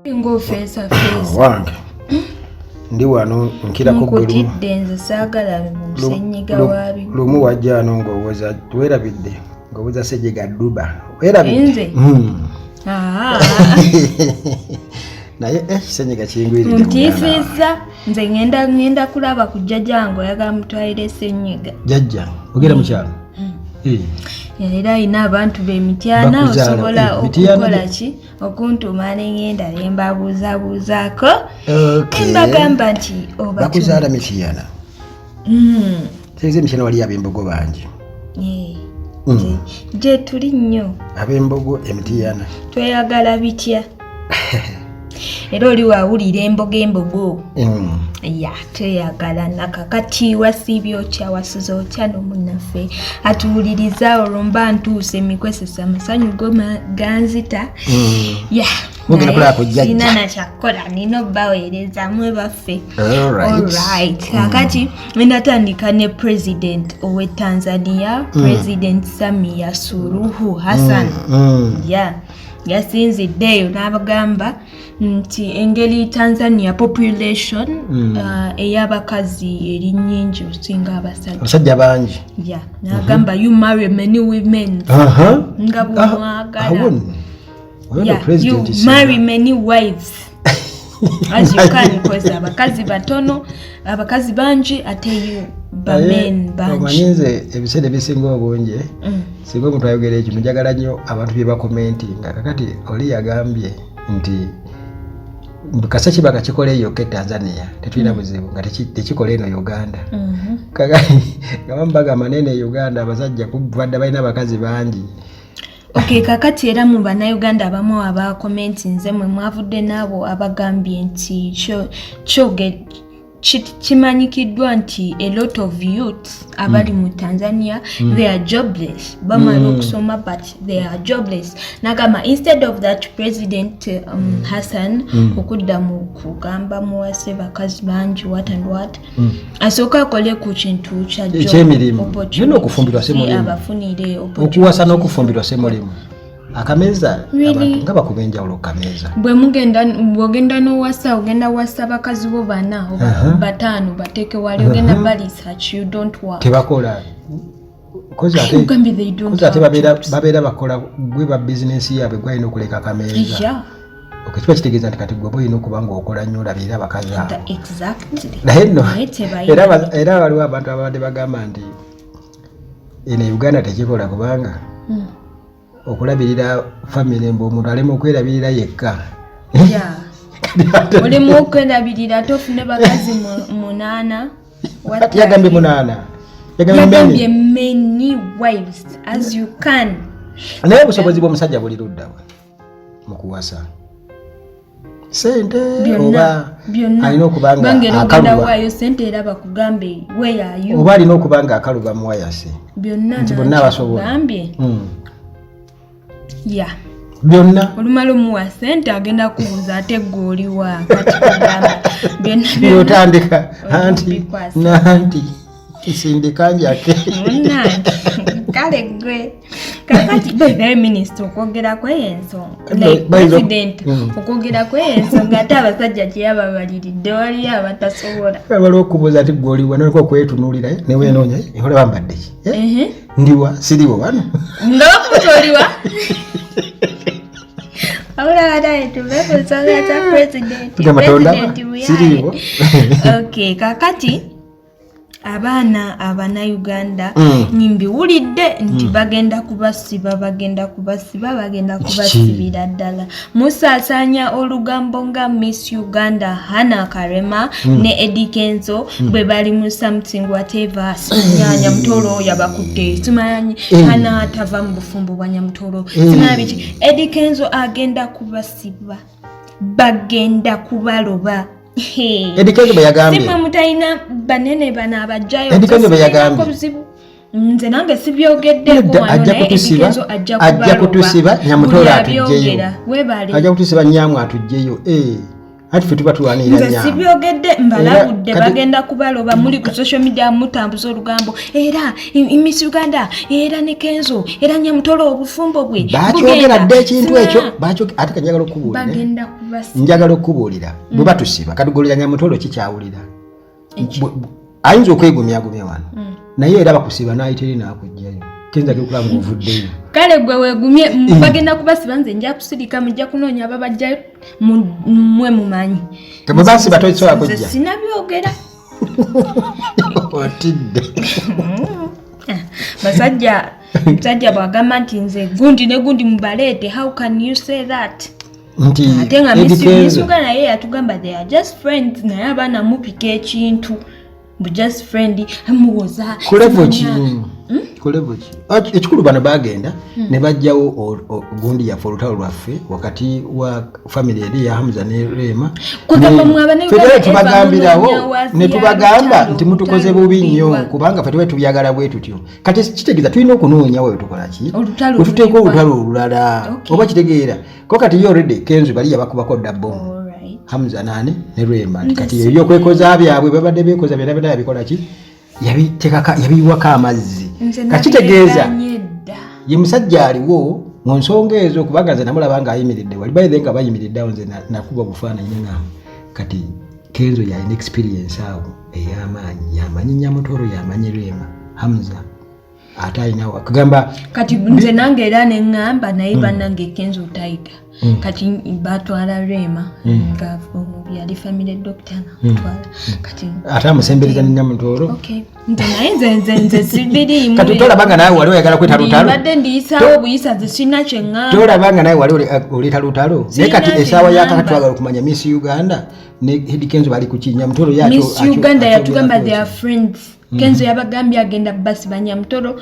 Ngo fesa fesa. Wange. Ndi wano nkirako gwe batidde nze saagala musenyiga wabi. Lumu wajja ano ng'owooza werabidde ng'owooza sejjega dduba. Werabidde? Nze? Naye kisenyiga kingwiridde. Ntiisizza nze ngenda kulaba ku jjajjange oyagala mutwalire ssenyiga. Jjajja ogera mu kyalo? Era alina abantu b'emityana osobola okukola ki okuntuma ne ngenda ne mbabuuzabuuzaako embagamba nti oba bakuzaala mityana. Tegeze mityana wali ab'embogo bangi. Gye tuli nnyo ab'embogo emityana tweyagala bitya era oli wawulira embogo ya tweyagala nakakati wasiibye otya wasuza otya n'omunnaffe atuwuliriza olwo mba ntuuse mikwesesa amasanyu go ganzita sina nakyakukola nina obbaweereza mwe baffe. Alright. Kakati natandika ne president owe Tanzania President Samia Suluhu Hassan yasinziddeyo n'abagamba nti engeri Tanzania population ey'abakazi eri nnyingi okusinga abasajja bangi. N'agamba you marry many women nga bw'omwagala. You marry many wives as you can because abakazi batono abakazi bangi ate you bamen bangi. Omanyize ebiseera ebisinga obungi singa omuntu ayogera ekyo njagala nnyo abantu bye bakomentinga kakati oli yagambye nti kasa kiba kakikola eyo ke Tanzania tetulina buzibu nga tekikola eno Uganda. Kakati gabambagamba nene Uganda abasajja kubadde balina abakazi bangi. Okay, kakati era mu bannayuganda abamu abakomenti nze mwe mwavudde n'abo abagambye nti kimanyikiddwa nti a lot of youths abali mu Tanzania they are jobless. Bamala okusoma but they are jobless. Nagamba instead of that President Hassan okudda mu kugamba muwase bakazi bangi what and what asooka akole ku kintu kya ekyemirimu nino okufumbirwa se mulimu abafunire okuwasa n'okufumbirwa se mulimu akameza abantu nga bakubenjawulo kameza bwe ogenda n'owasa ogenda wasa bakazi bo bana bataano bateeke wali ogenda bali search you don't work tebakola koza ate babeera bakola gwe ba business yaabwe gwalina okuleka akameza kiba kitegeeza nti kati gwe boyina okuba ng'okola nnyo olabirira abakazi abo naye nno era waliwo abantu ababadde bagamba nti eno Uganda tekikola kubanga okulabirira family mbu omuntu alema okwerabirira yekka. Olimu okwerabirira tofune bakazi 8 yagambye 8 yagambye many wives as you can. Naye obusobozi bw'omusajja buli ludda mu kuwasa sente oba alina okubanga akaluba sente era bakugambe where are you oba alina okubanga akaluba muwayase nti bonna basobola byonna olumala omuwa sente agenda kubuuza ate gw'oliwa byotandika nanti kisindika njake kale gwe kakati Prime Minister okwogera kw'ensonga President okwogera kw'ensonga ate abasajja kyeyababaliridde waliyo abatasobola waliwo okubuuza ati gw'oliwa noleka okwetunuulira neweenoonya ola bambadde ki ndiwa siriwo wano nga bakutoliwa Okay, kakati abaana abannayuganda nimbiwulidde nti bagenda kubasibira ddala musaasaanya olugambo nga Miss Uganda Hana Karema ne Kenzo bwe bali mu something whatever nyanya mutolo yabakutte simanyi Hana atava mu bufumbo bwa nyamutolo simanyi biki Kenzo agenda kubasiba bagenda kubaloba Kenzo bayagambye sima mutaina banene bana abajjayo Kenzo bayagambye nze nange sibyogeddeko ajja kutusiba nyamutolo atujjeyo ajja kutusiba nyamu atujjeyo ati ffe tuba tulwanira nze sibyogedde mbalabudde bagenda kubaloba muli ku social media mutambuza olugambo era Miss Uganda era ne Kenzo era Nyamutolo obufumbo bwe bakyogera dde ekintu ekyo ate kanjagala okubuulira bagenda kubasiba njagala okubuulira bwe batusiba katugulira Nyamutolo kikyawulira ayinza okwegumyagumya wano naye era bakusiba n'ayitiri n'akujjayo Kenzo agikula ng'ovuddeyo kale gwe weegumye bagenda kubasiba nze nja kusirika mujja kunoonya ababajjayo mmwe mumanyi bwe basiba tosobola kujja sinabyogera batidde musajja bwagamba nti nze gundi ne gundi mubaleete how can you say that nti ate nga Miss Uganda naye yatugamba they are just friends naye abaana mupika ekintu bu just friend muwoza kulevoki ekikulu bano bagenda ne bajjawo gundi yafe olutalo lwaffe wakati wa family eri ya Hamza ne Rema federa tubagambirawo ne tubagamba nti mutukoze bubi nnyo kubanga ffe tubyagala bwe tutyo kati kitegeeza tulina okunoonya wewe tukolaki wetuteeka olutalo olulala oba kitegeera ko kati yo already Kenzo bali yabakubako dabbomu Hamza nane ne Rema kati ebyo kwekoza byabwe babadde bekoza byabadde yabikola ki yabiwaka amazzi kakitegeeza ye musajja aliwo mu nsonga ezo kubanga nze namulaba nga ayimiridde wali bayinza nga bayimiriddeawo nze nakuba bufaananyi nengamba kati Kenzo yalina experience awo ey'amaanyi yamanyi Nyamutolo yamanyi Rema Hamza ate alinawo kugamba kati nze nange era neŋŋamba naye bannange Kenzo Tiger kati batwala Rema nga yali family doctor natwala kati ate amusembereza ne Nyamutolo nze naye nze sibiriimu kati tolabanga nawe wali oyagala kweta lutalo mbadde ndiyisaawo buyisa nze sirina kye ŋŋamba tolabanga nawe wali oleeta lutalo naye kati essaawa yakati twagala okumanya Miss Uganda ne Hedi Kenzo bali ku ki Nyamutolo yakyo Miss Uganda yatugamba they are friends Kenzo yabagambye agenda basiba Nyamutolo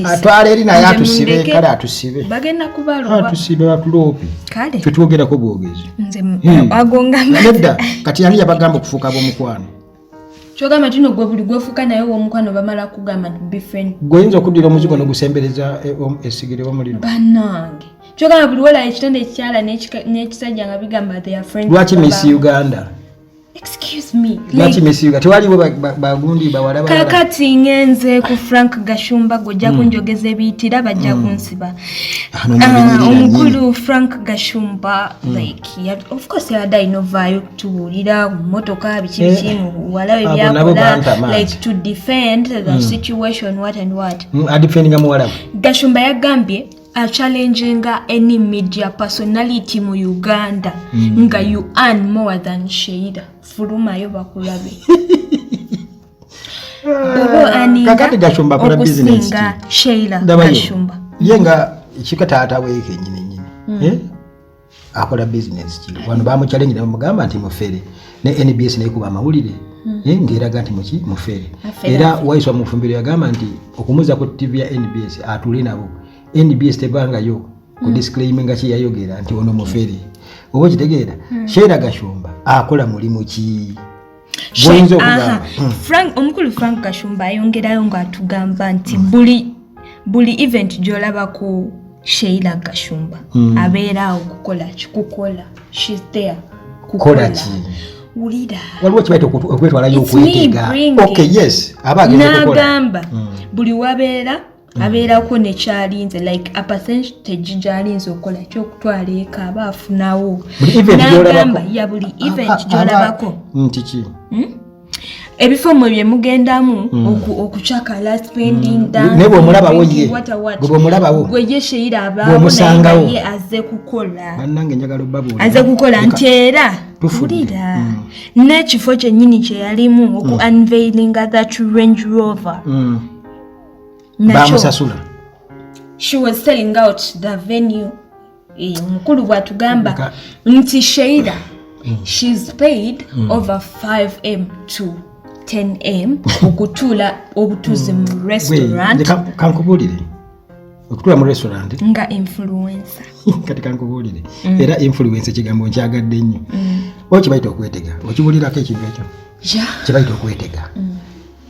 atwala eri naye atusibe kale atusibe bagenda kubaloba atusibe batulopi kale twetwogerako bwogezi nze agonga nedda kati yali yabagamba okufuuka ab'omukwano kyogamba tino gwe buli gwefuuka naye w'omukwano bamala kugamba to be friend gweoyinza okuddira omuzigo n'ogusembereza essigiri w'omuliro bannange kyogamba buli wola ekitanda ekikyala n'ekisajja nga bigamba they are friends lwaki Miss Uganda excuse me lwaki Miss Uganda tewaliwo bagundi bawala kakati ngenze ku Frank Gashumba gojja kunjogeza ebiyitira bajja kunsiba omukulu Frank Gashumba like of course yabadde alina ovaayo kutubuulira mu motoka biki walawe byakola like to defend the situation what and what adefendinga muwalawe Gashumba yagambye challenging any media personality mu Uganda nga you earn more than Sheila fulumayo bakulabe kakati Gashumba kola business Sheila Gashumba yenga chikataata weke nyine akola business ki wano bamuchallenge ne bamugamba nti mufere ne NBS ne kuba amawulire ngeraga nti muki mufere era waiswa mufumbiro yagamba nti okumuza ku TV ya NBS atule nabo NBS tebangayo ku disclaimer ki yayogera nti ono mufere obo kitegeera Sheila Gashumba akola mulimu ki goyinza okugamba omukulu Frank Gashumba ayongerayo ng'atugamba nti buli event gy'olaba ku Sheila Gashumba abeeraawo kukola she's there kukola ki ulira waliwo kibaita okwetwalayo okwetega okay yes n'agamba buli wabeera abeerako nekyalinze like a percentage gyalinze okukola kyokutwala eka aba afunawo n'agamba ya buli event gy'olabako nti ki ebifo mwe bye mugendamu okucakala spending ne bw'omulabawo ye bw'omulabawo gwe ye Sheila abaawo naye ye azze kukola bannange njagala obbabuulira azze kukola nti era tulira n'ekifo kyennyini kye yalimu oku unveiling that Range Rover bamusasula she was selling out the venue omukulu bw'atugamba nti Sheila she's paid over 5M to 10M okutula obutuzi mu restaurant kankubulire okutula mu restaurant nga influencer kati kankubulire era influencer kigambo nkyagadde nnyo okibaita okwetega okibulirako ekintu ekyo kibaita okwetega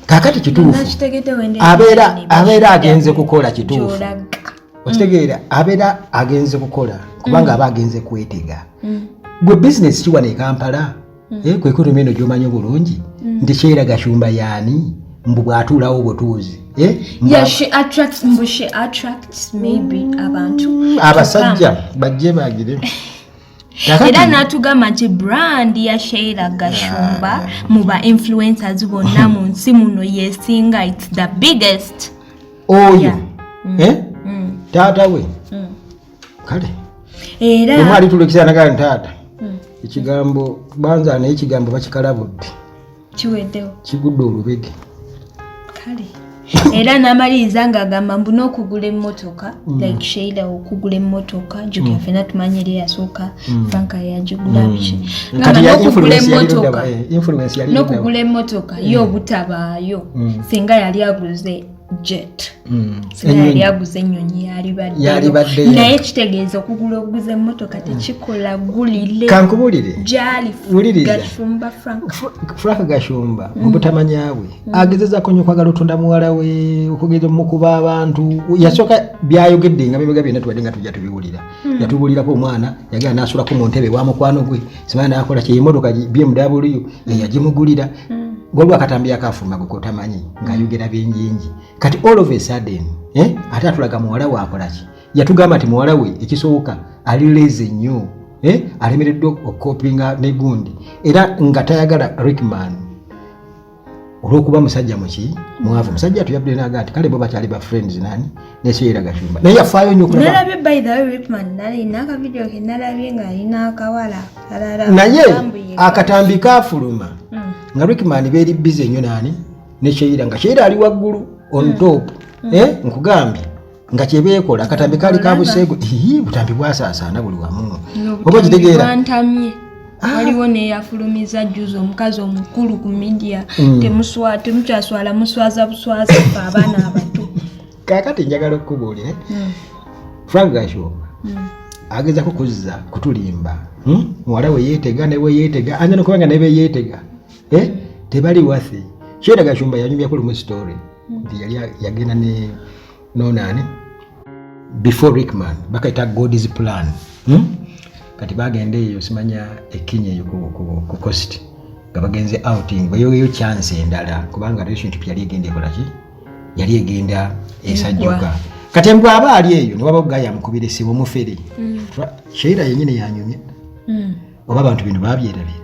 kakati kituufu abeera agenze kukola kituufu okitegeera abeera agenze kukola kubanga aba agenze kwetega gwe business kiwa ne Kampala kwe economy eno gy'omanyi bulungi nti Sheila Gashumba yaani mbu bw'atuulawo butuuzi she attracts maybe abantu abasajja bajje bagire era n'atugamba nti brand ya Sheila Gashumba mu ba influencers bonna mu nsi muno yesinga it's the biggest oyo taata we kale era omwali tulekisa nagaa ntaata ekigambo banza naye ekigambo bakikalabudde kiweddewo kigudde olubege kale era n'amaliriza ng'agamba mbu n'okugula emmotoka like Sheila okugula emmotoka jukira ffenna tumanyire yasooka Franka yagigula biki n'okugula emmotoka yo obutabaayo singa yali aguze jet singa yali aguze ennyonyi yalibadde naye kitegeeza oguza emmotoka tekikola gulire kankubulire gyali Gashumba Franka Gashumba mubutamanyaawe agezezaako nnyo okwagala otunda muwala we okugeza mukuba abantu yasooka byayogedde nga bibega byonna tubadde nga tujja tubiwulira yatubuulirako omwana yagenda n'asulako mu ntebe wa mukwano gwe simanya n'akola kyeyimmotoka BMW yagimugulira waliwo akatambi akafuluma gwe kotamanyi ng'ayogera bingingi kati all of a sudden ate atulaga muwala we akolaki yatugamba nti muwala we ekisooka alileze nnyo alemereddwa okukopinga negundi era nga tayagala Rickman olw'okuba musajja muki mwavu musajja tuyabudde naga nti kale bo bakyali ba friends nani ne Sheila Gashumba naye yafaayo nnyo okulaba nalabye by the way Rickman nalina akavidiyo ke nalabye ng'alina akawala naye akatambi kafuluma nga Rickman beeri busy nnyo nani ne Sheila nga Sheila ali waggulu on top nkugambye nga kyebeekola akatambi kali kabuseego butambi bwasaasaana buli wamu oba kitegeera waliwo neyafulumiza juzi omukazi omukulu ku media temukyaswala muswaza buswaza fe abaana abato kaakati njagala okukubuulira Franka Gashumba agezako kuzza kutulimba muwala we yeetega newe yeetega anja nokubanga nebe yeetega tebali wafe Sheila Gashumba yanyumyako lumu story nti yali yagenda ne nonani before Rickman bakaita God's plan kati bagende eyo simanya ekinya eyo ku coast nga bagenze outing eyo chance endala kubanga relationship yali egenda ekolaki yali egenda esajjuka kati mbwa aba ali eyo newaba ogaya mukubira esibo mufere Sheila yenyine yanyumye oba abantu bino babyerabye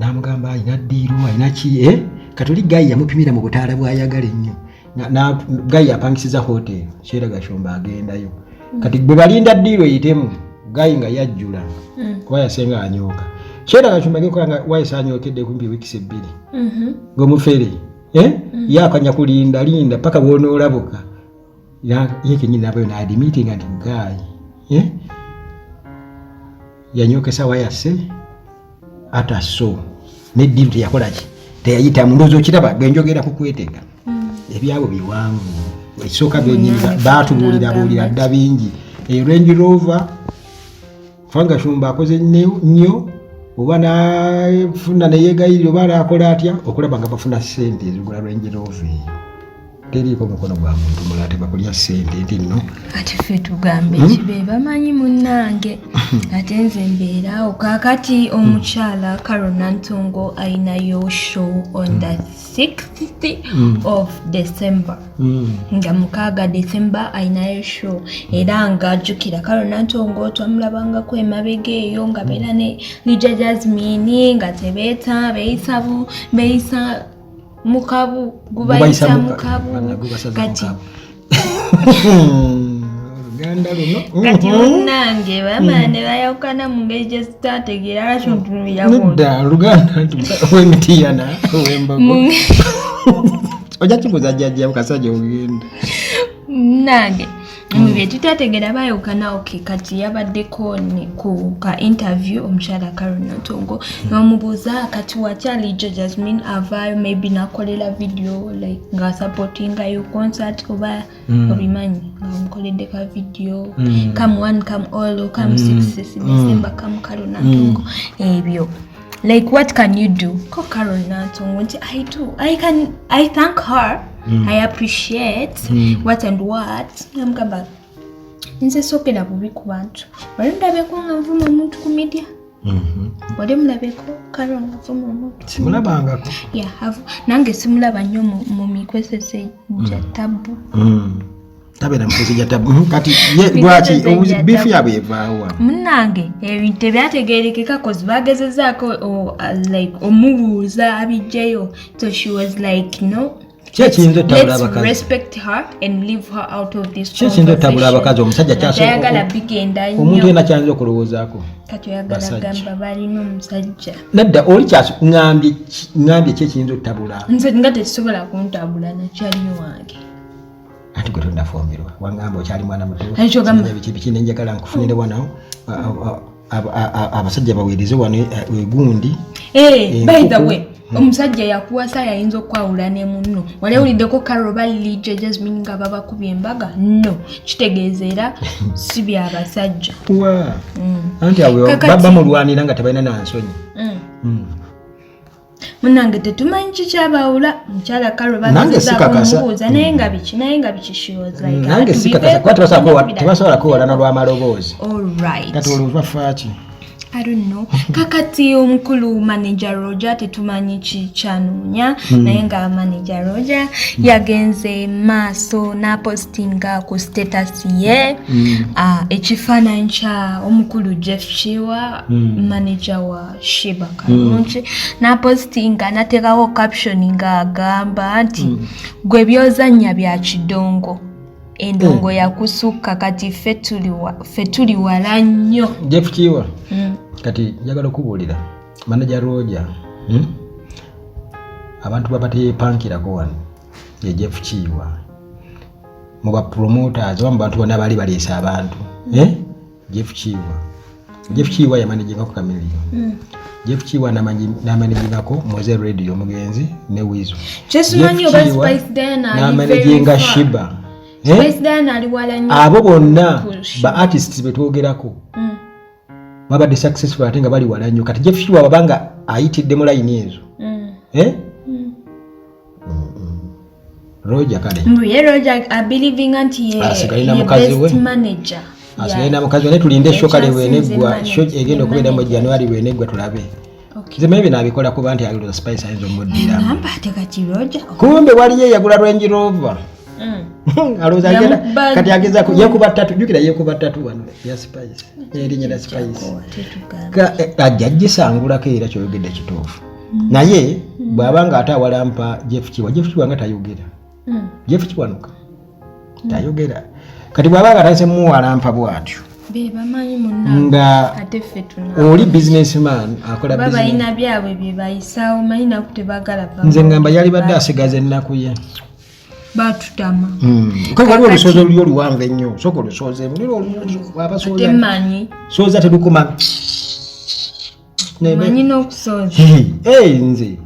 namugamba alina ddiiru alina ki katoli gayi yamupimira mu butaala bwayagala ennyo na gayi apangisiza hotel Sheila Gashumba agendayo kati gwe balinda ddiiru eyitemu gayi nga yajjula kuba yasenga anyooka Sheila Gashumba gekolanga wayisa anyookedde kumpi wiiki 2 ng'omufere yakanya kulinda linda paka bwonoolabuka ye kenyini nabayo naadimitinga nti gayi yanyookesa wayase ataso neddiiru teyakolaki teyayita mundozo kiraba genjogera kukwetega ebyabo biwanvu ekisooka byenyini baatubuulira dda bingi Range Rover Franka Gashumba akoze nnyo oba nafuna neyeegayirira oba naakola atya okulaba nga bafuna ssente ezigula Range Rover teriiko mukono gwa muntu mulala tebakulya ssente nti nno ate ffe tugambe kibe bamanyi munnange ate nze mbeeraawo kaakati omukyala Carol Ntongo ayinayo show on the 6th of December nga 6 December ayinayo show era ng'ajjukira Carol Ntongo twamulabangako emabega eyo nga beera ne Lija Jasmine nga tebeeta beeyisa mukabu gubayisa mukabu kati Uganda luno kati munnange bamane bayawukana mu ngeri gye zitategeera lwaki omuntu nudda Luganda w'emitiyana w'embago ojja kibuuza jjajja mukasajja ogenda munnange mu bye tutategeera bayawukana kati yabaddeko ku ka interview omukyala Carol Ntongo n'omubuuza kati wakyali Lija Jasmine avaayo maybe nakolera video like nga supportinga yo concert oba obimanyi nga omukoledde ka video come 1 come all come 6 December come Carol Ntongo ebyo like what can you do ko Carol Ntongo I do I thank her I appreciate what and what namugamba nze sokera bubi ku bantu balindabeko nga nvuma omuntu ku media wali mulabeko Carol ngavuma omuntu simulabangako nange simulaba nnyo mu mikwesese gya tabu tabeera mukwese gya tabu kati lwaki biifu yaabwe evaawa munnange ebintu tebyategeerekeka kozi bagezezaako like omubuuza abijjayo so she was like let's respect her and leave her out of this conversation. Omusajja kyayagala bigenda nnyo omuntu yena kyanza okulowoozaako kati oyagala gamba balina omusajja nadda oli ngambye ki ekiyinza otutabula nze nga tekisobola kuntabula nakyaliyo wange ati gwe tondafumbirwa wangamba okyali mwana muto biki nenjagala nkufunire wano abasajja baweereze wano egundi by the way omusajja yakuwasa yayinza okwawula ne munno wali awuliddeko Carol bali judges nga babakubye embaga no kitegeeza si byabasajja anti awe baba mulwanira nga tebalina nansonyi munnange tetumanyi kikyabawula mukyala Carol bagezaakumubuuza naye nga biki she was like nange sikakasa kuba tebasobola kwewalana lw'amaloboozi kati olwo bafaaki I don't know. Kakati omukulu manager Roger tetumanyi kikyanoonya naye nga manager Roger yagenze maaso n'apostinga ku status ye ekifaananyi kya omukulu Jeff Chiwa manager wa Sheba Kalungi n'apostinga n'ateekawo caption nga agamba nti gwe byozannya bya kidongo endongo yakusukka kati ffe tuli wala nnyo Jeff Chiwa kati njagala okubuulira manager Roger abantu babatepankirako wano ye Jeff Chiwa mu ba promoters mu bantu bonna bali baleesa abantu Jeff Chiwa yamanejingako Kamilio Jeff Chiwa namanejingako Moze Radio omugenzi ne Wizo namanejinga Shiba abo bonna ba artists betwogerako babadde successful ate nga bali wala nnyo kati Jeff Chiwa babanga ayitidde mu line ezo Roger kale Roger I believing anti ye best manager asigaina mukazi ne tulinde show kale weneggwa show egenda okubeera mu January weneggwa tulabe kize maybe nabikola kuba anti ayulo spice ayinzo muddira namba ateka Roger kumbe waliye yagula Range Rover aloza agenda kati ageza ko yakuba 3 jukira yakuba 3 wano ya spice erinnya la spice ajajisangulako era kyoyogedde kituufu naye bwabanga atawalampa Jeff Chiwa nga tayogera Jeff Chiwa nuka tayogera kati bwabanga atase muwalampa bwatyo bebamanyi munna ate ffe tuna oli businessman akola business baba ina byabwe byebayisaawo mayina kutebagala baba nze ngamba yali badde asigaze ennaku ye batutama kwa waliwo olusozi oluli oluwanvu ennyo soka olusozi abasoza temanyi soza telukuma manyi n'okusoza nze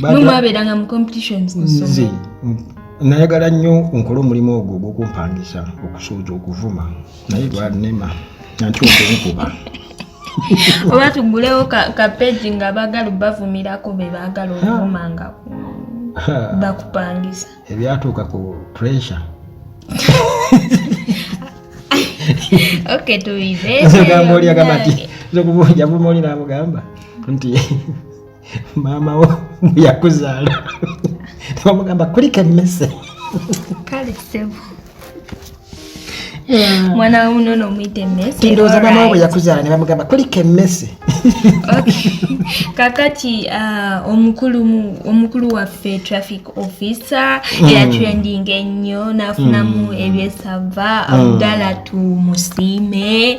mwabeeranga mu competitions nze nayagala nnyo nkola omulimu ogwo ogw'okumpangisa okusoza okuvuma naye lwanema nanti okunkuba oba tugulewo ka page nga bagala bavumirako be baagala okuvumanga bakupangisa ebyatuuka ku pressure tubiveegamba oli agamba nti zokubuja vuma oli namugamba nti maama wo yakuzaala bamugamba kulika emmese kale sebo mwana unono mwite emmese ndowooza maama wo yakuzaala ne bamugamba kulika emmese kakati omukulu waffe traffic officer era trending ennyo nafunamu ebyesava Abdala tumusiime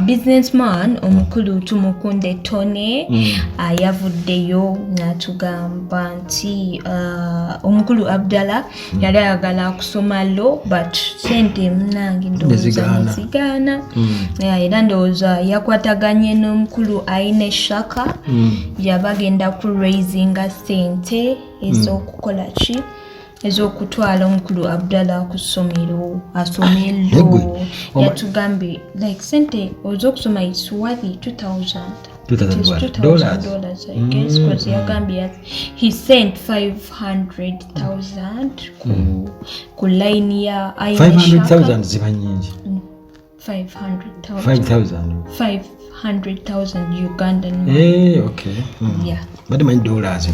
businessman omukulu tumukunde Tony yavuddeyo natugamba nti omukulu Abdala yali ayagala kusoma law but sente munange ndowooza nezigana era ndowooza yakwataganye n'omukulu aine shaka yabagenda ku raisinga sente ez'okukola ki ez'okutwala omukulu Abdala ku ssomero asomero yatugambye like sente ez'okusoma is worth $2,000 I guess because yagambye he sent 500,000 ku line ya aine shaka 500,000 ziba nyingi 500,000 100,000 Ugandan money. Okay. Yeah. But my dollars.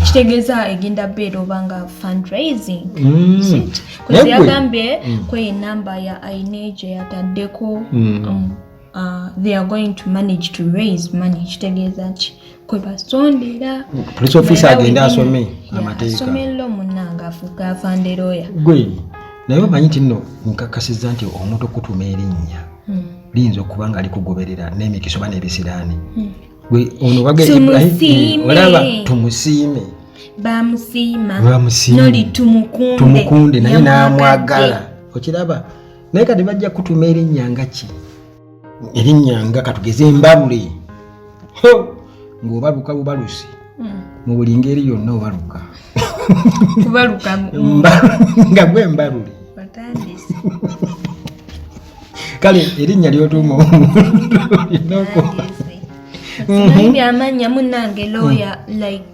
Kitegeeza egenda beera obanga fundraising. Because yagambye kwe number ya aineje yataddeko they are going to manage to raise money. Kitegeeza ki kwe basondera police officer agenda asome amateeka. Asomero munanga afuka afanderoya. Gwe naye omanyi nti nno nkakasizza nti omuntu okutuma erinnya liyinza okuba nga likugoberera n'emikiso oba n'ebisiraani. Gwe ono olaba tumusiime bamusiima noli tumukunde naye n'amwagala okiraba naye kati bajja kutuma erinnya nga ki erinnya nga katugeze Mbalule ng'obaluka bubalusi mu buli ngeri yonna obaluka kubaluka nga gwe Mbalule kale erinnya ly'otuuma amanya munange lawyer like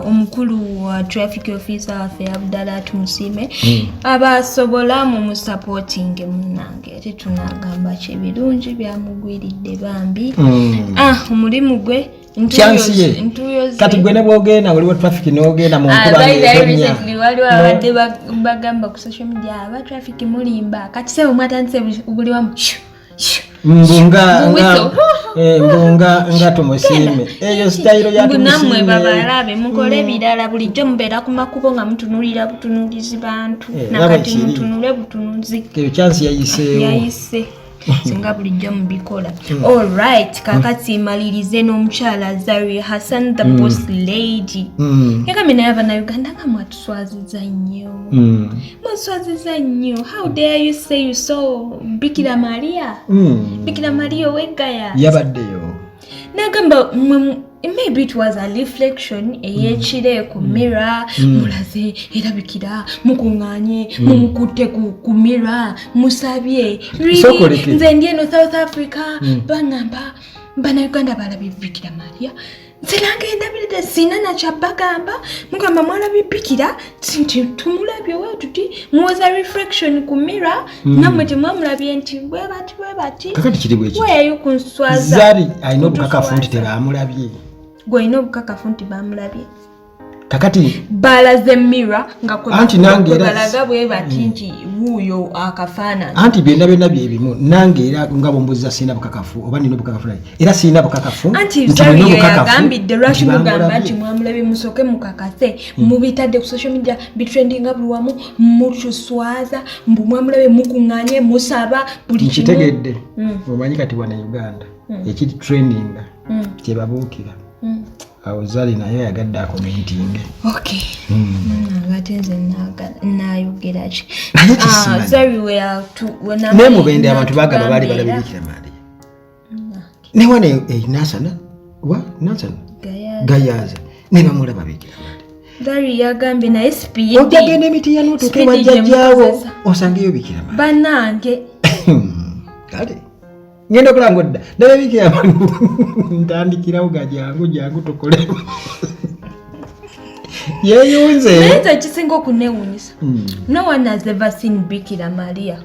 omukulu wa traffic officer waffe Abdalla Tumusime abasobola mu supporting munange ate tunagamba kyebirungi byamugwiridde bambi omulimu gwe kati gwe ne bwogenda waliwo traffic n'ogenda mu waliwo abadde bagamba ku social media aba traffic mulimba kati sebo mwatandise buli wamu mbunga tumusiime eyo style ya tumusiime babalabe mukole birala bulijjo mubeera ku makubo nga mutunulira butunulizi bantu nakati mutunule butunuzi eyo chance yayise singa bulijjo mubikola. Alright, kakati malirize n'omukyala Zaria Hassan the boss lady. Yakamye naye Abannayuganda nga mwatuswaziza nnyo. Mwatuswaziza nnyo. How dare you say you saw Bikira Maria? Bikira Maria weggaya. Yabaddeyo. Nagamba maybe it was a reflection eyekire ku mirror mulaze erabikira mukunganye mumukutte ku mirror musabye really nze ndi eno South Africa bangamba Bannayuganda balabye Bikira Maria nzilange ndabiride sina na kyabagamba mugamba mwalabye Bikira nti tumulabye wetuti muwaza reflection ku mirror namwe temwamulabye nti bwe bati kakati kiri bwe weyo kunswaza Zari ayina obukakafu nti tebamulabye gwino obukakafu nti bamulabye kakati balaze mirror nga ko anti nange era balaga bwe bati nti wuyo akafaana anti byonna byebimu nange era nga bombuza sina bukakafu oba nino bukakafu era sina bukakafu anti Zari yagambidde lwaki mugamba nti mwamulabye musoke mukakase mubitadde ku social media bitrendinga buli wamu mutuswaza mbu mwamulabye mukunganye musaba buli kimu kitegedde omanyi kati wana Uganda ekiri trendinga kyebabuukira awo Zari naye yagadde akomentinge okay ngatenze nayogera ki Zari ne mubende abantu bagamba bali balabye Bikira Maria ne wane nasana gayaza ne bamulaba Bikira Maria Zari yagambye naye speed ojagenda emiti yanutuke wajjajjaawo osangeyo Bikira Maria banange kale ngenda okulanga odda naye Bikira Maria ntandikirawo jangu tukole yeyunze naye kisinga okunewunyisa no one has ever seen Bikira Maria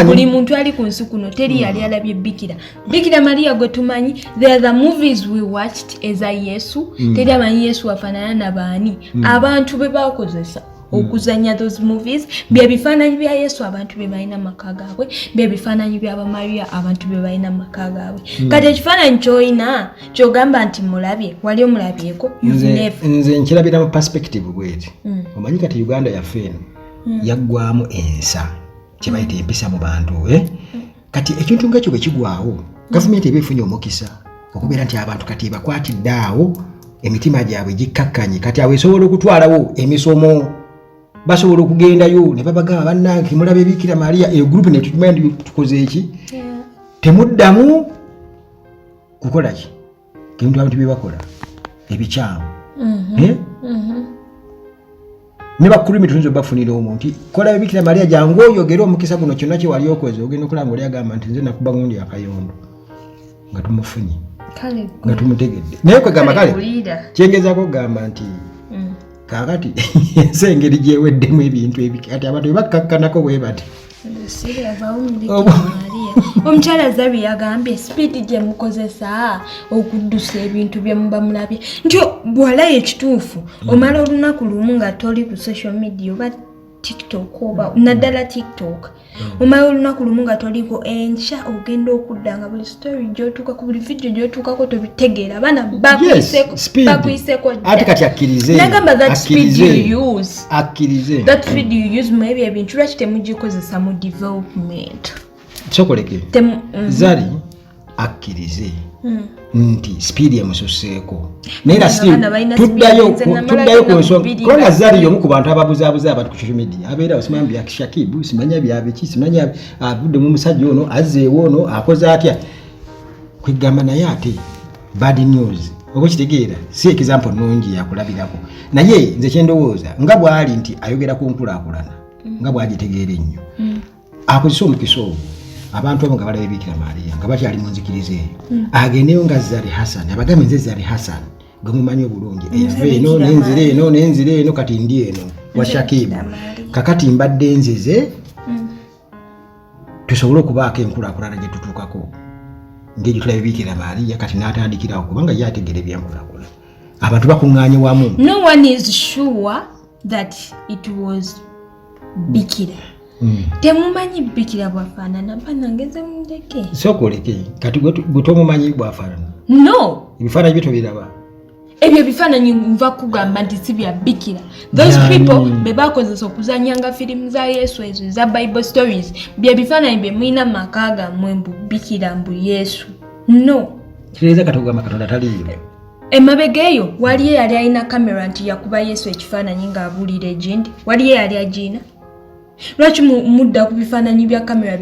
buli muntu ali ku nsi kuno teri yali alabye Bikira Maria gwe tumanyi there are the movies we watched eza Yesu teri amanyi Yesu afaanana na baani abantu be bakozesa okuzanya those movies bye bifaananyi bya Yesu abantu be balina maka gaabwe bye bifaananyi bya Maria abantu be balina maka gaabwe kati ekifaananyi ky'olina ky'ogamba nti mulabye wali omulabyeko nze nkirabira mu perspective bweti omanyi kati Uganda yaffe eno yaggwamu ensa kyebayita empisa mu bantu kati ekintu ngakyo bwe kigwawo gavumenti eba efunye omukisa okubeera nti abantu kati bakwatidde awo emitima gyabwe gikkakkanye kati awo esobola okutwalawo emisomo basobola okugendayo ne babagamba bannange timulabe Bikira Maria eyo group ne tukimanyi tukoze eki temuddamu kukola ki kintu abantu bye bakola ebikyamu ne bakulumi tunzo bafunira omuntu kola Bikira Maria jangu oyogera omukisa guno kyonna kye wali okoze ogenda okulanga oli agamba nti nze nakuba ngundi akayondo nga tumufunye nga tumutegedde naye kwegamba kale kyengezaako okugamba nti kakati ensi engeri gyeweddemu ebintu kati abantu bebakakkanako bwe bati omukyala Zabi yagambye sipiidi gye mukozesa okuddusa ebintu bye muba mulabye nti bw'alayo ekituufu omala olunaku lumu nga toli ku social media oba TikTok oba naddala TikTok omala olunaku lumu nga toliko enkya ogenda okudda nga buli story gy'otuuka ku buli video gy'otuukako tobitegeera abaana bakuyiseko ate kati akkirize nagamba that speed you use mu ebyo ebintu lwaki temugikozesa mu development kyokoleke Zari akkirize nti speed emususeeko naye nga tuddayo ku nsonga kubanga Zari y'omu ku bantu ababuzaabuza abantu ku social media abeera osimanya bya Shakibu simanya byabeki simanya avudde mu musajja ono azzeewo ono akoze atya kwegamba naye ate bad news oba kitegeera si example nungi yakulabirako naye nze kyendowooza nga bw'ali nti ayogera ku nkulaakulana nga bw'agitegeera ennyo akozesa omukisa ogwo abantu abo nga balaba Bikira Maria nga bakyali mu nzikiriza eyo agendeyo nga Zari Hassan abagambe nze Zari Hassan gwe mumanyi obulungi eno n'enzira eno kati ndi eno wa Shakibu kakati mbadde nzize tusobole okubaako enkulaakulana gye tutuukako ng'egyo tulaba Bikira Maria kati n'atandikirawo kubanga ye ategeera ebyenkulaakulana abantu bakuŋŋaanye wamu. No one is sure that it was Bikira. Temumanyi Bikira bwafaanana banangeze mundeke sokoleke kati gwe tomumanyi bwafaanana. No ebifaananyi bye tobiraba ebyo ebifaananyi nva kugamba nti si bya Bikira. Those people be bakozesa okuzanyanga firimu za Yesu ezo za Bible stories bye bifaananyi bye mulina maka gammwe mbu Bikira mbu Yesu. No kireza katugamba Katonda taliyo. Emabega eyo waliyo yali alina kamera nti yakuba Yesu ekifaananyi ng'abuulira egindi waliyo yali agiina. Lwaki mudda ku bifaananyi bya kamera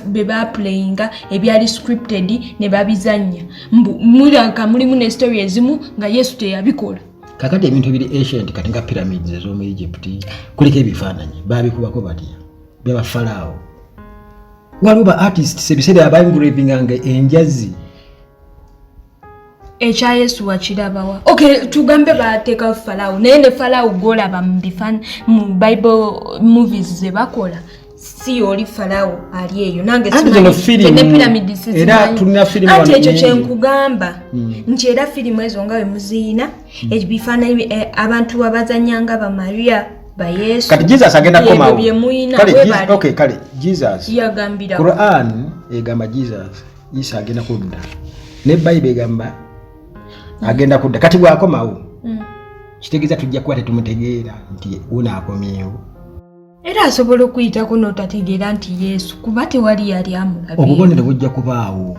be baplayinga ebyali scripted ne babizanya mulaka mulimu ne story ezimu nga Yesu teyabikola. Kakati ebintu biri ancient kati nga pyramids ez'omu Egypt kuliko ebifaananyi babikubako batya byaba Farao waliwo ba artists ebiseera abaengravinganga enjazi echa Yesu wakirabawa. Okay, tugambe bateeka Farao naye ne Farao golaba mu Bible movies ze bakola si oli Farao ali eyo nange simanyi pyramids era tulina firimu ati ekyo kyenkugamba nti era firimu ezo nga we muziina ebifaananyi abantu abazanyanga ba Maria ba Yesu kati Jesus agenda komawo kale Jesus yagambira Quran egamba Jesus Isa agenda kudda ne Bible egamba agenda kudda kati bwakomawo kitegeeza tujja kuba tetumutegeera nti una akomyewo era asobola okuyitako n'otategeera nti Yesu kuba tewali yali amulabye. Obubonero bujja kubaawo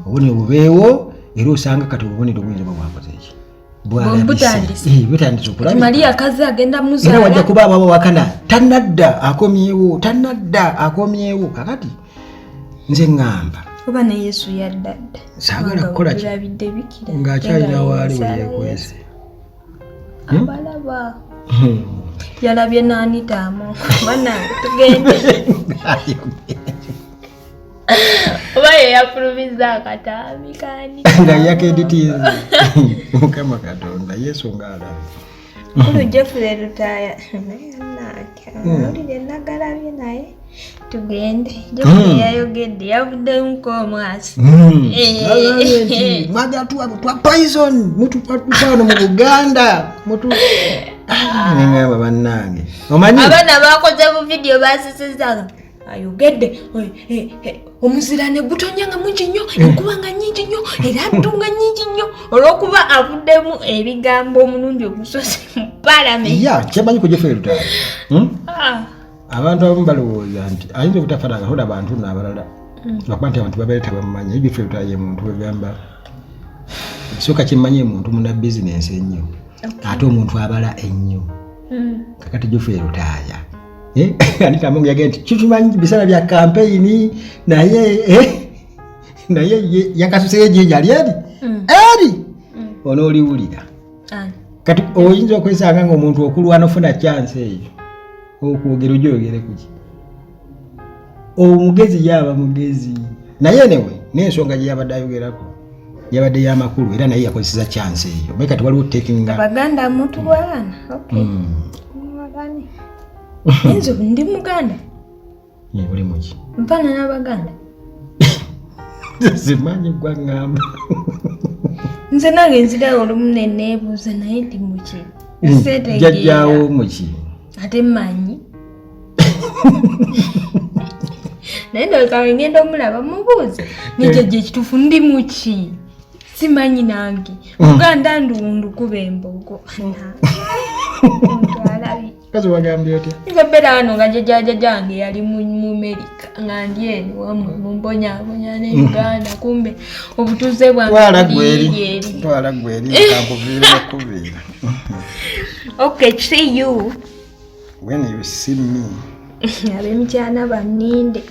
obubonero bubeewo era osanga kati obubonero buyinza bwakoze ki butandise okulabika Maria kazi agenda muzaala era wajja kubaawo abawakana tanadda akomyewo kakati nze ngamba oba ne Yesu yaddadda saagala kukola ki ng'akyalina waali buli yekwese abalaba yalabye nani tamo bana tugende oba yafulumiza akatambi kani nga yakeditiza mukama Katonda Yesu ng'alaba kulo Jeffrey Lutaya olide nagalabye naye tugende Jeffrey yayogedde yavudde nkomwasi mwaga twa poison mutu kwano mu Uganda mutu ningamba bannange omanyi abana bakoze mu video basisizaga ayogedde omuzirane gutonyanga mungi nnyo enkubanga nnyingi nnyo era atunga nnyingi nnyo olw'okuba avuddemu ebigambo omulundi ogusoose mu palamenti kyemanyi ku Jeffrey Lutaya abantu abamu balowooza nti ayinza obutafaananga hola abantu n'abalala lwakuba nti abantu babeera tebamumanyi Jeffrey Lutaya ye muntu wegamba ekisooka kyemmanyi muntu muna bizinensi ennyo ate omuntu abala ennyo kakati Jeffrey Lutaya Anita Mungu yagenda kitumanyi bisana bya campaign naye yakasuseyo jinja lyeri ono oliwulira kati oyinza okwesanga nga omuntu okulu anofuna chance eyo okwogera ojogere kuki omugezi yaba mugezi naye newe n'ensonga gye yabadde ayogerako yabadde y'amakulu era naye yakozesa chance eyo bwe kati waliwo takinga Abaganda muntu bwana okay Kenzo ndi Muganda Buli muki. Mpaana n'Abaganda. Simanyi gwa ngamba. Nze nange nzirayo olumu ne neebuuza naye ndi muki. Jjajjaawo muki. Ate mmanyi. Naye ndowooza ngenda omulaba mubuuze. Ne jjajja ekituufu ndi muki. Simanyi nange. Buganda ndukuba embogo. Kazi wagambye otya? Nze beera wano nga jjajjange yali mu Amerika nga ndi eno wammwe mumbonyabonya ne Uganda kumbe obutuuze bwange twala gweri kankuviira nakuviira. Okay, see you when you see me. Ab'emityana banninde.